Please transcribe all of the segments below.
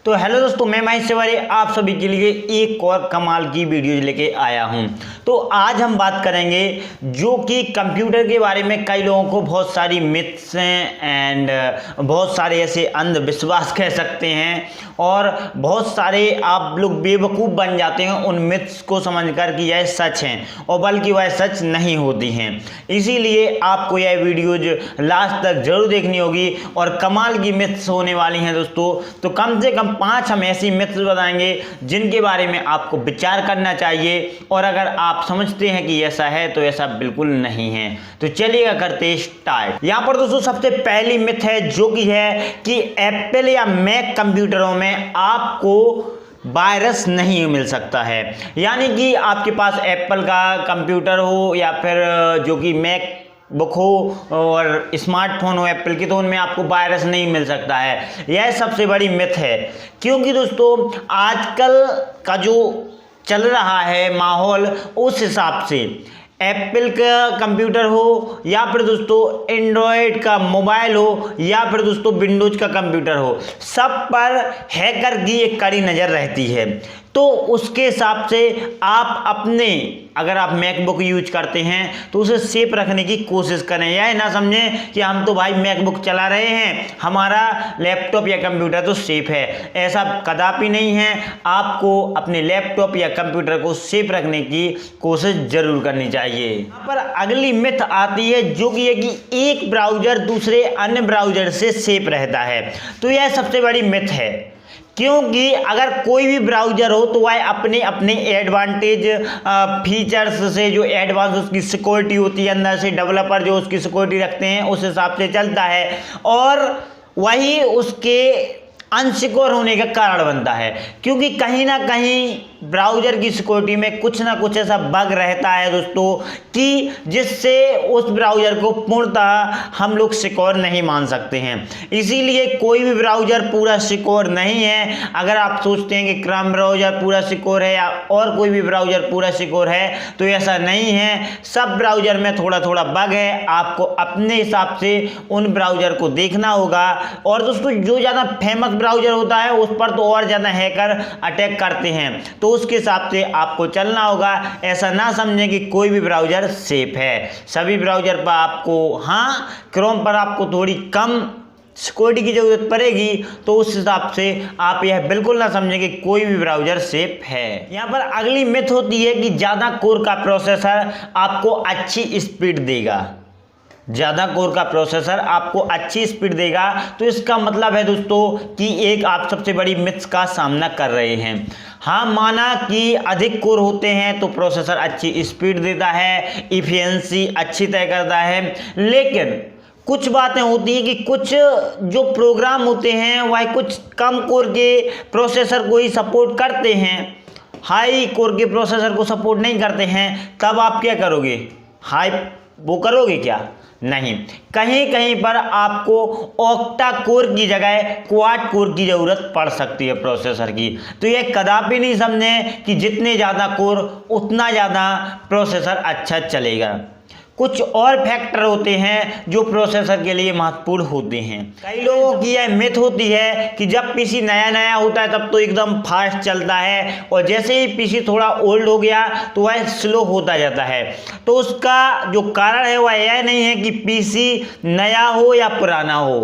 तो हेलो दोस्तों, मैं महेश तिवारी आप सभी के लिए एक और कमाल की वीडियो लेके आया हूं। तो आज हम बात करेंगे जो कि कंप्यूटर के बारे में कई लोगों को बहुत सारी मिथ्स हैं एंड बहुत सारे ऐसे अंधविश्वास कह सकते हैं और बहुत सारे आप लोग बेवकूफ़ बन जाते हैं उन मिथ्स को समझकर कि यह सच हैं और बल्कि वह सच नहीं होती हैं। इसीलिए आपको यह वीडियोज लास्ट तक जरूर देखनी होगी और कमाल की मिथ्स होने वाली हैं दोस्तों। तो कम से कम 5 हम ऐसी मिथ्स बताएंगे जिनके बारे में आपको विचार करना चाहिए और अगर आप समझते हैं कि ऐसा है तो ऐसा बिल्कुल नहीं है। तो चलिएगा करते स्टार्ट। यहाँ पर दोस्तों सबसे पहली मिथ है जो कि है कि एप्पल या मैक कंप्यूटरों में आपको वायरस नहीं मिल सकता है। यानी कि आपके पास एप्पल का कंप्यूटर हो या फिर जो कि मैक बुक हो और स्मार्टफोन हो एप्पल की, तो उनमें आपको वायरस नहीं मिल सकता है। यह सबसे बड़ी मिथ है क्योंकि दोस्तों आजकल का जो चल रहा है माहौल उस हिसाब से एप्पल का कंप्यूटर हो या फिर दोस्तों एंड्रॉयड का मोबाइल हो या फिर दोस्तों विंडोज का कंप्यूटर हो, सब पर हैकर की एक कड़ी नज़र रहती है। तो उसके हिसाब से आप अपने अगर आप मैकबुक यूज करते हैं तो उसे सेफ रखने की कोशिश करें। यह ना समझें कि हम तो भाई मैकबुक चला रहे हैं, हमारा लैपटॉप या कंप्यूटर तो सेफ है। ऐसा कदापि नहीं है। आपको अपने लैपटॉप या कंप्यूटर को सेफ रखने की कोशिश जरूर करनी चाहिए। यहाँ पर अगली मिथ आती है जो कि है कि एक ब्राउज़र दूसरे अन्य ब्राउज़र से सेफ रहता है। तो यह सबसे बड़ी मिथ है क्योंकि अगर कोई भी ब्राउज़र हो तो वह अपने अपने एडवांटेज फीचर्स से, जो एडवांस उसकी सिक्योरिटी होती है, अंदर से डेवलपर जो उसकी सिक्योरिटी रखते हैं उस हिसाब से चलता है और वही उसके अनसिक्योर होने का कारण बनता है। क्योंकि कहीं ना कहीं ब्राउज़र की सिक्योरिटी में कुछ ना कुछ ऐसा बग रहता है दोस्तों कि जिससे उस ब्राउज़र को पूर्णतः हम लोग सिक्योर नहीं मान सकते हैं। इसीलिए कोई भी ब्राउज़र पूरा सिक्योर नहीं है। अगर आप सोचते हैं कि क्रोम ब्राउज़र पूरा सिक्योर है या और कोई भी ब्राउज़र पूरा सिक्योर है, तो ऐसा नहीं है। सब ब्राउज़र में थोड़ा थोड़ा बग है। आपको अपने हिसाब से उन ब्राउज़र को देखना होगा और दोस्तों जो ज़्यादा फेमस ब्राउज़र होता है उस पर तो और ज़्यादा हैकर अटैक करते हैं, तो उसके हिसाब से आपको चलना होगा। ऐसा ना समझें कि कोई भी ब्राउज़र सेफ है। सभी ब्राउज़र पर आपको, हाँ, क्रोम पर आपको थोड़ी कम सिक्योरिटी की जरूरत पड़ेगी, तो उस हिसाब से आप यह बिल्कुल ना समझें कि कोई भी ब्राउज़र सेफ है। यहाँ पर अगली मिथ होती है कि ज़्यादा कोर का प्रोसेसर आपको अच्छी स्पीड देगा। ज़्यादा कोर का प्रोसेसर आपको अच्छी स्पीड देगा, तो इसका मतलब है दोस्तों कि एक आप सबसे बड़ी मिथ्स का सामना कर रहे हैं। हाँ, माना कि अधिक कोर होते हैं तो प्रोसेसर अच्छी स्पीड देता है, इफिशिएंसी अच्छी तय करता है, लेकिन कुछ बातें होती हैं कि कुछ जो प्रोग्राम होते हैं वह कुछ कम कोर के प्रोसेसर को ही सपोर्ट करते हैं, हाई कोर के प्रोसेसर को सपोर्ट नहीं करते हैं। तब आप क्या करोगे? हाई वो करोगे क्या? नहीं। कहीं कहीं पर आपको ऑक्टा कोर की जगह क्वाड कोर की ज़रूरत पड़ सकती है प्रोसेसर की। तो ये कदापि नहीं समझें कि जितने ज़्यादा कोर उतना ज़्यादा प्रोसेसर अच्छा चलेगा। कुछ और फैक्टर होते हैं जो प्रोसेसर के लिए महत्वपूर्ण होते हैं। कई लोगों की यह मिथ होती है कि जब पीसी नया नया होता है तब तो एकदम फास्ट चलता है और जैसे ही पीसी थोड़ा ओल्ड हो गया तो वह स्लो होता जाता है। तो उसका जो कारण है वह यह नहीं है कि पीसी नया हो या पुराना हो,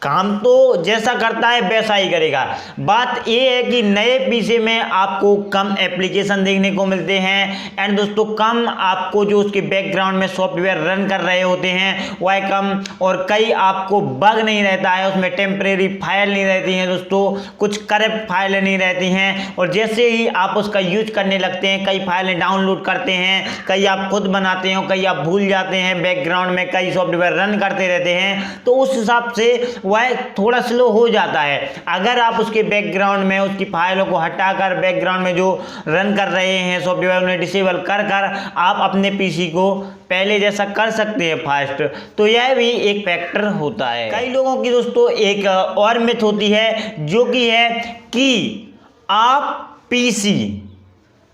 काम तो जैसा करता है वैसा ही करेगा। बात यह है कि नए पीसी में आपको कम एप्लीकेशन देखने को मिलते हैं एंड दोस्तों कम आपको जो उसके बैकग्राउंड में सॉफ्टवेयर रन कर रहे होते हैं वह कम, और कई आपको बग नहीं रहता है, उसमें टेम्परेरी फाइल नहीं रहती हैं दोस्तों, कुछ करप्ट फाइलें नहीं रहती हैं। और जैसे ही आप उसका यूज करने लगते हैं कई फाइलें डाउनलोड करते हैं, कई आप खुद बनाते हो, कई आप भूल जाते हैं, बैकग्राउंड में कई सॉफ्टवेयर रन करते रहते हैं, तो उस हिसाब से वह थोड़ा स्लो हो जाता है। अगर आप उसके बैकग्राउंड में उसकी फाइलों को हटाकर बैकग्राउंड में जो रन कर रहे हैं सॉफ्टवेयर उन्हें डिसेबल कर कर आप अपने पीसी को पहले जैसा कर सकते हैं फास्ट, तो यह भी एक फैक्टर होता है। कई लोगों की दोस्तों एक और मिथ होती है जो कि है कि आप पीसी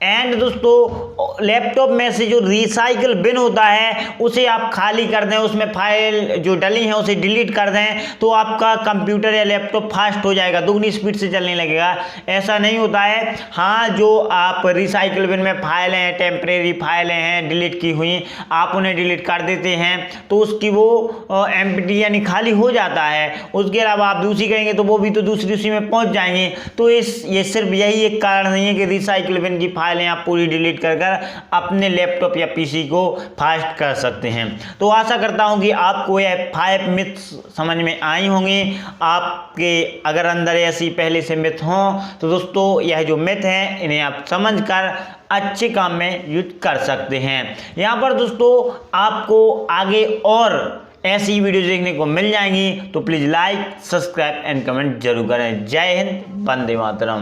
एंड दोस्तों लैपटॉप में से जो रिसाइकल बिन होता है उसे आप खाली कर दें, उसमें फाइल जो डली है उसे डिलीट कर दें, तो आपका कंप्यूटर या लैपटॉप फास्ट हो जाएगा, दुगनी स्पीड से चलने लगेगा। ऐसा नहीं होता है। हाँ, जो आप रिसाइकल बिन में फाइलें हैं, टेम्परेरी फाइलें हैं डिलीट की हुई, आप उन्हें डिलीट कर देते हैं तो उसकी वो एम्प्टी यानी खाली हो जाता है। उसके अलावा आप दूसरी करेंगे तो वो भी तो दूसरी उसी में पहुंच जाएंगे। तो ये सिर्फ यही एक कारण नहीं है कि रिसाइकल बिन की फाइलें आप पूरी डिलीट कर अपने लैपटॉप या पीसी को फास्ट कर सकते हैं। तो आशा करता हूं कि आपको यह 5 मिथ्स समझ में आई होंगी। आपके अगर अंदर ऐसी पहले से मिथ हों तो दोस्तों यह जो मिथ है इन्हें आप समझकर अच्छे काम में यूज कर सकते हैं। यहाँ पर दोस्तों आपको आगे और ऐसी वीडियो देखने को मिल जाएंगी, तो please like, subscribe and comment जरूर करें। जय हिंद, वंदे मातरम।